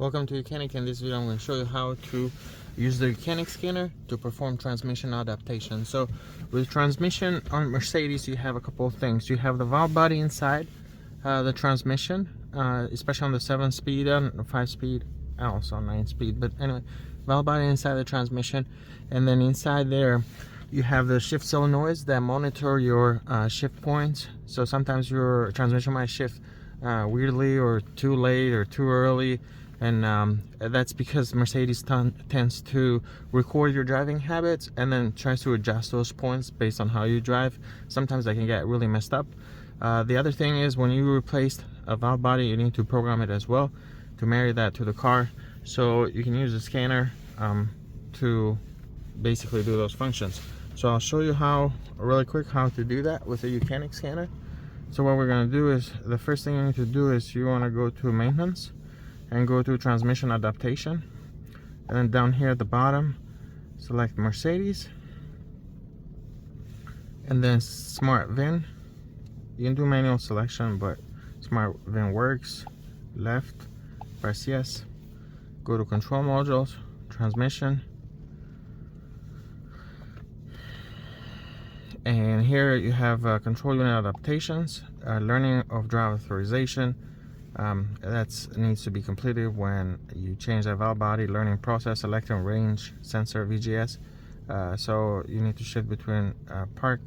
Welcome to YOUCANIC. In this video I'm going to show you how to use the YOUCANIC scanner to perform transmission adaptation. So with transmission on Mercedes you have a couple of things. You have the valve body inside the transmission, especially on the 7-speed and 5-speed, also 9-speed, but anyway, valve body inside the transmission, and then inside there you have the shift solenoids that monitor your shift points. So sometimes your transmission might shift weirdly or too late or too early, and that's because Mercedes tends to record your driving habits and then tries to adjust those points based on how you drive. Sometimes they can get really messed up. The other thing is, when you replace a valve body, you need to program it as well to marry that to the car, so you can use the scanner to basically do those functions. So I'll show you really quick how to do that with a YOUCANIC scanner. So what we're going to do is, the first thing you need to do is you want to go to maintenance and go to transmission adaptation, and then down here at the bottom select Mercedes, and then smart VIN. You can do manual selection, but smart VIN works. Left, press yes, go to control modules, transmission, and here you have control unit adaptations, learning of drive authorization. That needs to be completed when you change the valve body. Learning process, selecting range sensor VGS. So you need to shift between park,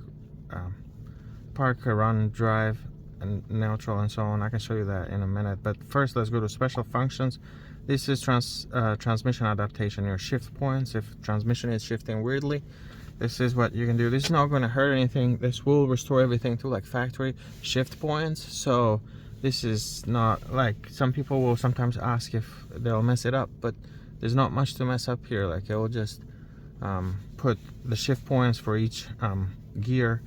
run, drive, and neutral, and so on. I can show you that in a minute, but first let's go to special functions. This is transmission adaptation, your shift points. If transmission is shifting weirdly, this is what you can do. This is not going to hurt anything. This will restore everything to like factory shift points. So this is not like, some people will sometimes ask if they'll mess it up, but there's not much to mess up here. Like, it will just put the shift points for each gear,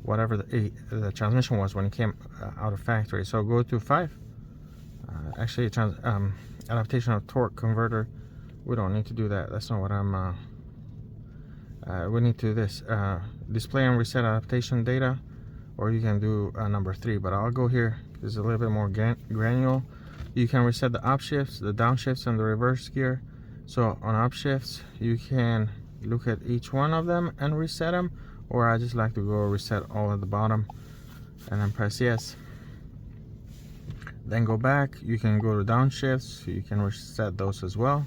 whatever the transmission was when it came out of factory. So go to 5. Actually, adaptation of torque converter. We don't need to do that. That's not what I'm. We need to display and reset adaptation data, or you can do number 3. But I'll go here. It's a little bit more granular. You can reset the upshifts, the downshifts, and the reverse gear. So on upshifts, you can look at each one of them and reset them, or I just like to go reset all at the bottom and then press yes. Then go back. You can go to downshifts. You can reset those as well.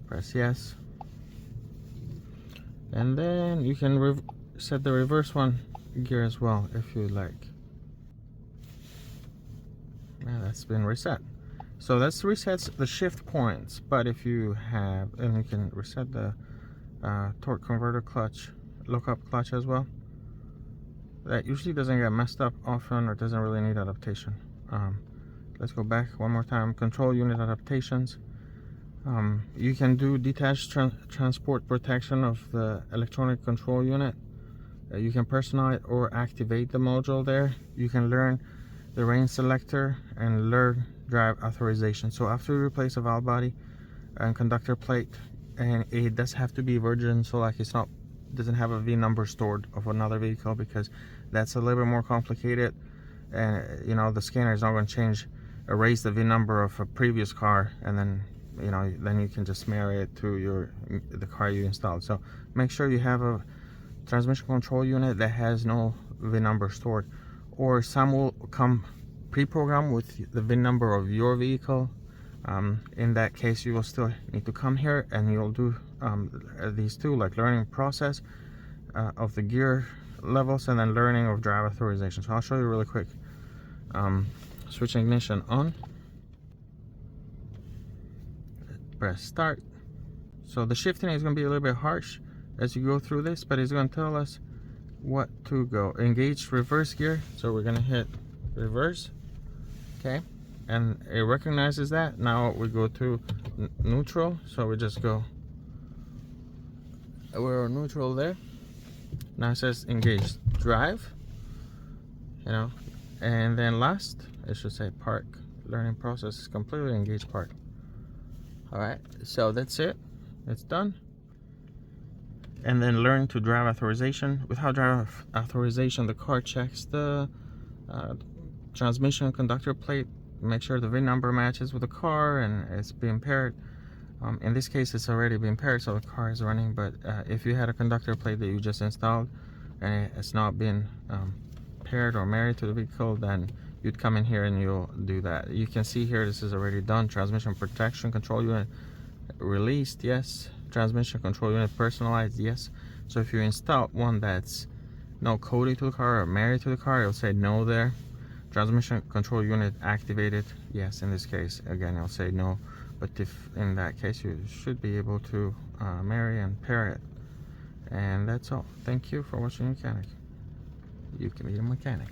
Press yes. And then you can set the reverse one gear as well if you like. And that's been reset. So that resets the shift points. But if you have, and you can reset the torque converter clutch, lookup clutch as well. That usually doesn't get messed up often, or doesn't really need adaptation. Let's go back one more time. Control unit adaptations. You can do detached transport protection of the electronic control unit. You can personalize or activate the module there. You can learn the range selector and learn drive authorization. So after you replace a valve body and conductor plate, and it does have to be virgin, so like doesn't have a V number stored of another vehicle, because that's a little bit more complicated, and the scanner is not going to erase the V number of a previous car, and then then you can just marry it to the car you installed. So make sure you have a transmission control unit that has no VIN number stored, or some will come pre-programmed with the VIN number of your vehicle. In that case, you will still need to come here and you'll do these two, like learning process of the gear levels, and then learning of drive authorization. So I'll show you really quick. Switch ignition on. Press start. So the shifting is going to be a little bit harsh as you go through this, but it's going to tell us what to go. Engage reverse gear. So we're going to hit reverse. Okay, and it recognizes that. Now we go to neutral. So we just go. We're neutral there. Now it says engage drive. And then last it should say park. Learning process is completely engaged park. Alright, so that's it. It's done. And then learn to drive authorization. Without drive authorization, the car checks the transmission conductor plate make sure the VIN number matches with the car and it's being paired. In this case, it's already been paired, so the car is running. But if you had a conductor plate that you just installed and it's not been paired or married to the vehicle, then you'd come in here and you'll do that. You can see here this is already done. Transmission protection control unit released, yes. Transmission control unit personalized, yes. So if you install one that's no coding to the car or married to the car, it'll say no there. Transmission control unit activated, yes. In this case, again, it'll say no. But if in that case, you should be able to marry and pair it. And that's all. Thank you for watching YOUCANIC. You can be a mechanic.